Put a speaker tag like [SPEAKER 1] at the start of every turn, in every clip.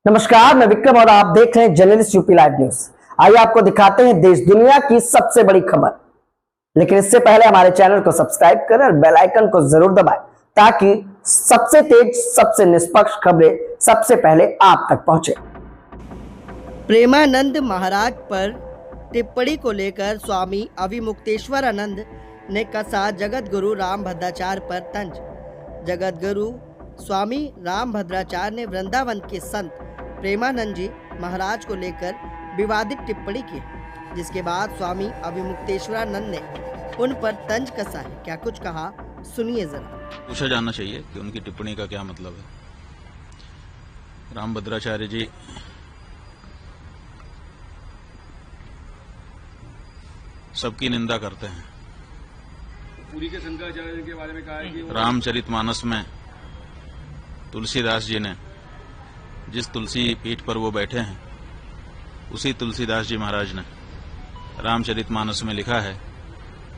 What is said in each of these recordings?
[SPEAKER 1] नमस्कार, मैं विक्रम और आप देख रहे हैं जर्नलिस्ट यूपी लाइव न्यूज। आइए आपको दिखाते हैं देश दुनिया की सबसे बड़ी खबर। लेकिन इससे पहले हमारे चैनल को सब्सक्राइब करें और बेल आइकन को जरूर दबाएं ताकि सबसे तेज, सबसे निष्पक्ष खबरें सबसे पहले आप तक पहुंचे।
[SPEAKER 2] प्रेमानंद महाराज पर टिप्पणी को लेकर स्वामी अविमुक्तेश्वरानंद ने कसा जगत गुरु रामभद्राचार्य पर तंज। जगत गुरु स्वामी रामभद्राचार्य ने वृंदावन के संत प्रेमानंद जी महाराज को लेकर विवादित टिप्पणी की, जिसके बाद स्वामी अविमुक्तेश्वरानंद ने उन पर तंज कसा है। क्या कुछ कहा, सुनिए जरा।
[SPEAKER 3] पूछा जाना चाहिए कि उनकी टिप्पणी का क्या मतलब है। रामभद्राचार्य जी सबकी निंदा करते हैं।
[SPEAKER 4] पूरी के शंकराचार्य के बारे में कहा है कि
[SPEAKER 3] रामचरितमानस में तुलसीदास जी ने जिस तुलसी पीठ पर वो बैठे हैं, उसी तुलसीदास जी महाराज ने रामचरितमानस में लिखा है,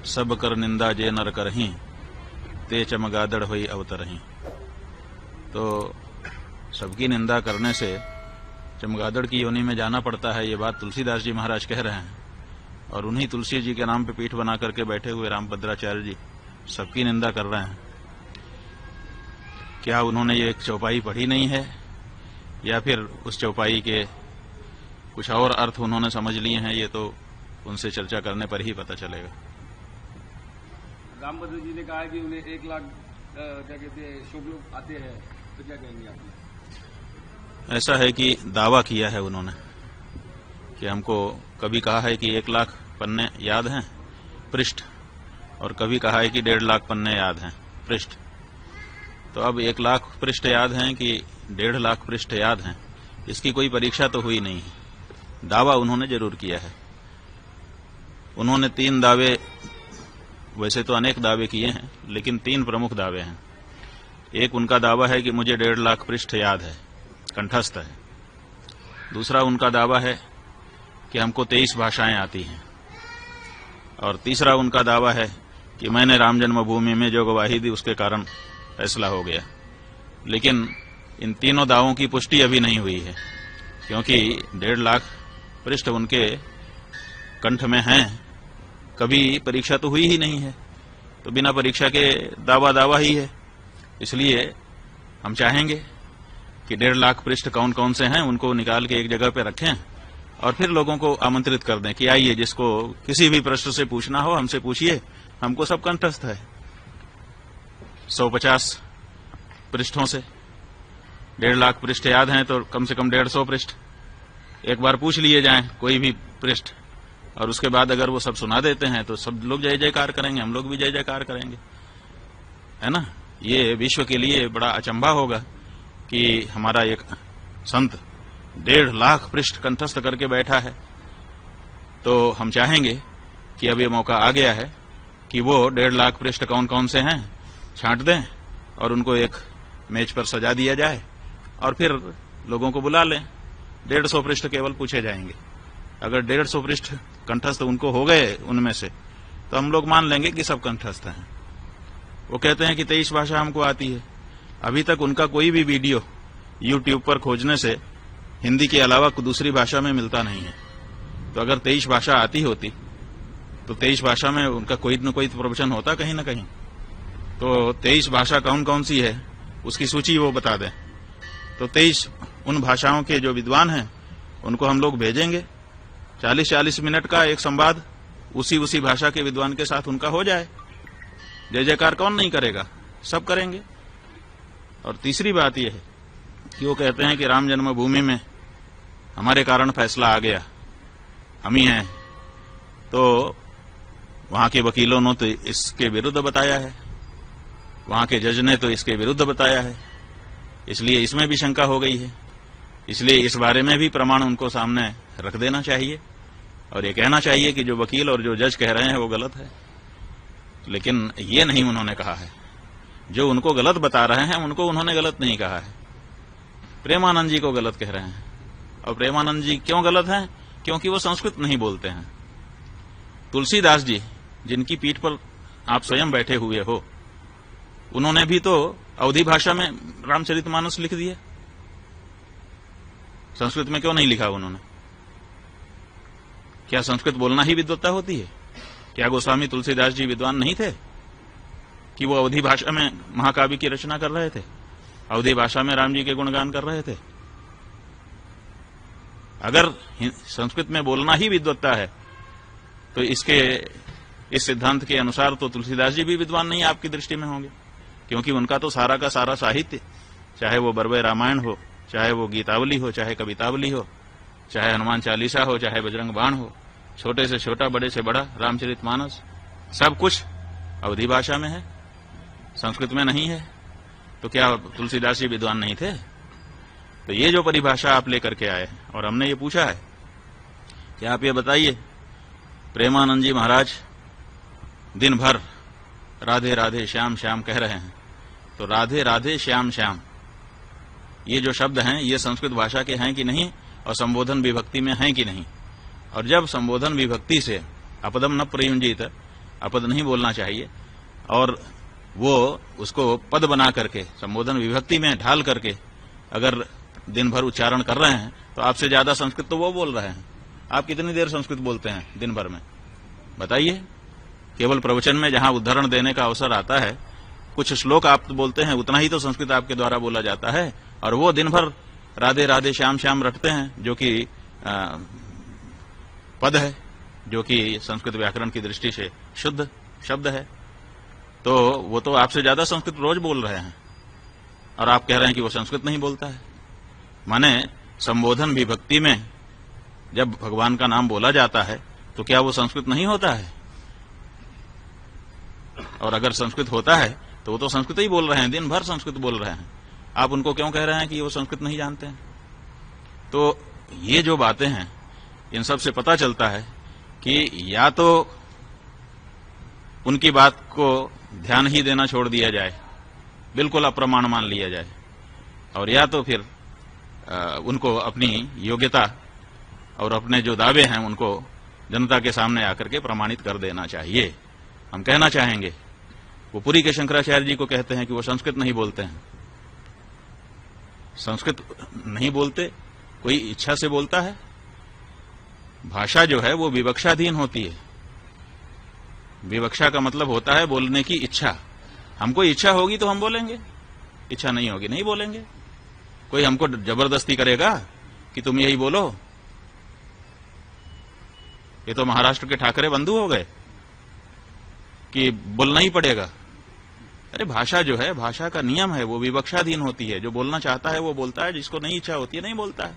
[SPEAKER 3] सब कर निंदा जे नर करहीं, ते चमगादड़ होई अवतरहीं। तो सबकी निंदा करने से चमगादड़ की योनि में जाना पड़ता है, ये बात तुलसीदास जी महाराज कह रहे हैं। और उन्हीं तुलसी जी के नाम पे पीठ बना करके बैठे हुए रामभद्राचार्य जी सबकी निंदा कर रहे हैं। क्या उन्होंने ये एक चौपाई पढ़ी नहीं है, या फिर उस चौपाई के कुछ और अर्थ उन्होंने समझ लिए हैं? ये तो उनसे चर्चा करने पर ही पता चलेगा।
[SPEAKER 4] रामभद्र जी ने कहा है कि उन्हें 1 लाख क्या कहते हैं शुभ लोग आते हैं, तो क्या कहेंगे आप?
[SPEAKER 3] ऐसा है कि दावा किया है उन्होंने कि हमको कभी कहा है कि 1 लाख पन्ने याद हैं पृष्ठ, और कभी कहा है कि 1.5 लाख पन्ने याद हैं पृष्ठ। तो अब 1 लाख पृष्ठ याद हैं कि 1.5 लाख पृष्ठ याद हैं, इसकी कोई परीक्षा तो हुई नहीं है। दावा उन्होंने जरूर किया है। उन्होंने 3 दावे, वैसे तो अनेक दावे किए हैं, लेकिन 3 प्रमुख दावे हैं। एक उनका दावा है कि मुझे 1.5 लाख पृष्ठ याद है, कंठस्थ है। दूसरा उनका दावा है कि हमको 23 भाषाएं आती हैं। और तीसरा उनका दावा है कि मैंने राम जन्मभूमि में जो गवाही दी उसके कारण फैसला हो गया। लेकिन इन तीनों दावों की पुष्टि अभी नहीं हुई है, क्योंकि 1.5 लाख पृष्ठ उनके कंठ में हैं। कभी परीक्षा तो हुई ही नहीं है, तो बिना परीक्षा के दावा ही है। इसलिए हम चाहेंगे कि 1.5 लाख पृष्ठ कौन कौन से हैं उनको निकाल के एक जगह पे रखें और फिर लोगों को आमंत्रित कर दें कि आइए, जिसको किसी भी प्रश्न से पूछना हो हमसे पूछिए, हमको सब कंठस्थ है। 150 पृष्ठों से 1.5 लाख पृष्ठ याद हैं, तो कम से कम 150 पृष्ठ एक बार पूछ लिए जाएं, कोई भी पृष्ठ, और उसके बाद अगर वो सब सुना देते हैं तो सब लोग जय जयकार करेंगे, हम लोग भी जय जयकार करेंगे, है ना। ये विश्व के लिए बड़ा अचंभा होगा कि हमारा एक संत 1.5 लाख पृष्ठ कंठस्थ करके बैठा है। तो हम चाहेंगे कि अब ये मौका आ गया है कि वो 1.5 लाख पृष्ठ कौन कौन से हैं छांट दें और उनको एक मेज पर सजा दिया जाए और फिर लोगों को बुला लें। 150 पृष्ठ केवल पूछे जाएंगे। अगर 150 पृष्ठ कंठस्थ उनको हो गए उनमें से, तो हम लोग मान लेंगे कि सब कंठस्थ हैं। वो कहते हैं कि 23 भाषा हमको आती है। अभी तक उनका कोई भी वीडियो YouTube पर खोजने से हिंदी के अलावा दूसरी भाषा में मिलता नहीं है। तो अगर 23 भाषा आती होती तो 23 भाषा में उनका कोई न कोई प्रवचन होता कहीं न कहीं। तो 23 भाषा कौन कौन सी है उसकी सूची वो बता दें। तो 23 उन भाषाओं के जो विद्वान हैं उनको हम लोग भेजेंगे। 40-40 मिनट का एक संवाद उसी भाषा के विद्वान के साथ उनका हो जाए। जय जयकार कौन नहीं करेगा, सब करेंगे। और तीसरी बात यह है कि वो कहते हैं कि राम जन्मभूमि में हमारे कारण फैसला आ गया, हम ही हैं। तो वहां के वकीलों ने तो इसके विरुद्ध बताया है, वहां के जज ने तो इसके विरुद्ध बताया है, इसलिए इसमें भी शंका हो गई है। इसलिए इस बारे में भी प्रमाण उनको सामने रख देना चाहिए और ये कहना चाहिए कि जो वकील और जो जज कह रहे हैं वो गलत है। लेकिन ये नहीं उन्होंने कहा है। जो उनको गलत बता रहे हैं उनको उन्होंने गलत नहीं कहा है, प्रेमानंद जी को गलत कह रहे हैं। और प्रेमानंद जी क्यों गलत हैं? क्योंकि वो संस्कृत नहीं बोलते हैं। तुलसीदास जी जिनकी पीठ पर आप स्वयं बैठे हुए हो, उन्होंने भी तो अवधी भाषा में रामचरितमानस लिख दिए। संस्कृत में क्यों नहीं लिखा उन्होंने? क्या संस्कृत बोलना ही विद्वत्ता होती है? क्या गोस्वामी तुलसीदास जी विद्वान नहीं थे कि वो अवधी भाषा में महाकाव्य की रचना कर रहे थे, अवधी भाषा में राम जी के गुणगान कर रहे थे? अगर संस्कृत में बोलना ही विद्वत्ता है तो इस सिद्धांत के अनुसार तो तुलसीदास जी भी विद्वान नहीं आपकी दृष्टि में होंगे, क्योंकि उनका तो सारा का सारा साहित्य, चाहे वो बरवे रामायण हो, चाहे वो गीतावली हो, चाहे कवितावली हो, चाहे हनुमान चालीसा हो, चाहे बजरंग बाण हो, छोटे से छोटा बड़े से बड़ा रामचरितमानस, सब कुछ अवधी भाषा में है, संस्कृत में नहीं है। तो क्या तुलसीदास जी विद्वान नहीं थे? तो ये जो परिभाषा आप लेकर के आए और हमने ये पूछा है कि आप ये बताइए, प्रेमानंद जी महाराज दिन भर राधे राधे श्याम श्याम कह रहे हैं, तो राधे राधे श्याम श्याम ये जो शब्द हैं ये संस्कृत भाषा के हैं कि नहीं, और संबोधन विभक्ति में हैं कि नहीं? और जब संबोधन विभक्ति से अपदम न प्रयुंजित, अपद नहीं बोलना चाहिए, और वो उसको पद बना करके संबोधन विभक्ति में ढाल करके अगर दिन भर उच्चारण कर रहे हैं, तो आपसे ज्यादा संस्कृत तो वो बोल रहे हैं। आप कितनी देर संस्कृत बोलते हैं दिन भर में? बताइए। केवल प्रवचन में जहां उदाहरण देने का अवसर आता है, कुछ श्लोक आप बोलते हैं, उतना ही तो संस्कृत आपके द्वारा बोला जाता है, और वो दिन भर राधे राधे श्याम श्याम रटते हैं, जो कि पद है, जो कि संस्कृत व्याकरण की दृष्टि से शुद्ध शब्द है। तो वो तो आपसे ज्यादा संस्कृत रोज बोल रहे हैं, और आप कह रहे हैं कि वो संस्कृत नहीं बोलता है। माने संबोधन विभक्ति में जब भगवान का नाम बोला जाता है तो क्या वो संस्कृत नहीं होता है? और अगर संस्कृत होता है तो वो तो संस्कृत ही बोल रहे हैं, दिन भर संस्कृत बोल रहे हैं। आप उनको क्यों कह रहे हैं कि वो संस्कृत नहीं जानते हैं? तो ये जो बातें हैं, इन सब से पता चलता है कि या तो उनकी बात को ध्यान ही देना छोड़ दिया जाए, बिल्कुल अप्रमाण मान लिया जाए, और या तो फिर उनको अपनी योग्यता और अपने जो दावे हैं उनको जनता के सामने आकर के प्रमाणित कर देना चाहिए। हम कहना चाहेंगे, वो पुरी के शंकराचार्य जी को कहते हैं कि वो संस्कृत नहीं बोलते हैं। संस्कृत नहीं बोलते, कोई इच्छा से बोलता है? भाषा जो है वो विवक्षाधीन होती है। विवक्षा का मतलब होता है बोलने की इच्छा। हमको इच्छा होगी तो हम बोलेंगे, इच्छा नहीं होगी नहीं बोलेंगे। कोई हमको जबरदस्ती करेगा कि तुम यही बोलो? ये तो महाराष्ट्र के ठाकरे बंधु हो गए कि बोलना ही पड़ेगा। अरे भाषा जो है, भाषा का नियम है, वो विवक्षाधीन होती है। जो बोलना चाहता है वो बोलता है, जिसको नहीं इच्छा होती है नहीं बोलता है।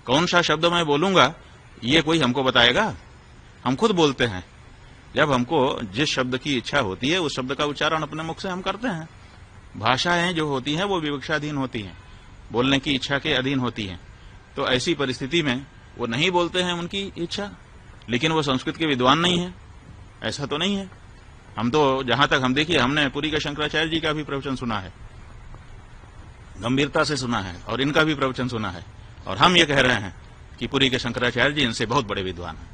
[SPEAKER 3] कौन सा शब्द मैं बोलूंगा ये कोई हमको बताएगा? हम खुद बोलते हैं। जब हमको जिस शब्द की इच्छा होती है उस शब्द का उच्चारण अपने मुख से हम करते हैं। भाषाएं जो होती हैं वो विवक्षाधीन होती हैं, बोलने की इच्छा के अधीन होती हैं। तो ऐसी परिस्थिति में वो नहीं बोलते हैं उनकी इच्छा, लेकिन वो संस्कृत के विद्वान नहीं है, ऐसा तो नहीं है। हम तो जहां तक हम देखिए, हमने पुरी का शंकराचार्य जी का भी प्रवचन सुना है, गंभीरता से सुना है, और इनका भी प्रवचन सुना है, और हम ये कह रहे हैं कि पुरी के शंकराचार्य जी इनसे बहुत बड़े विद्वान हैं।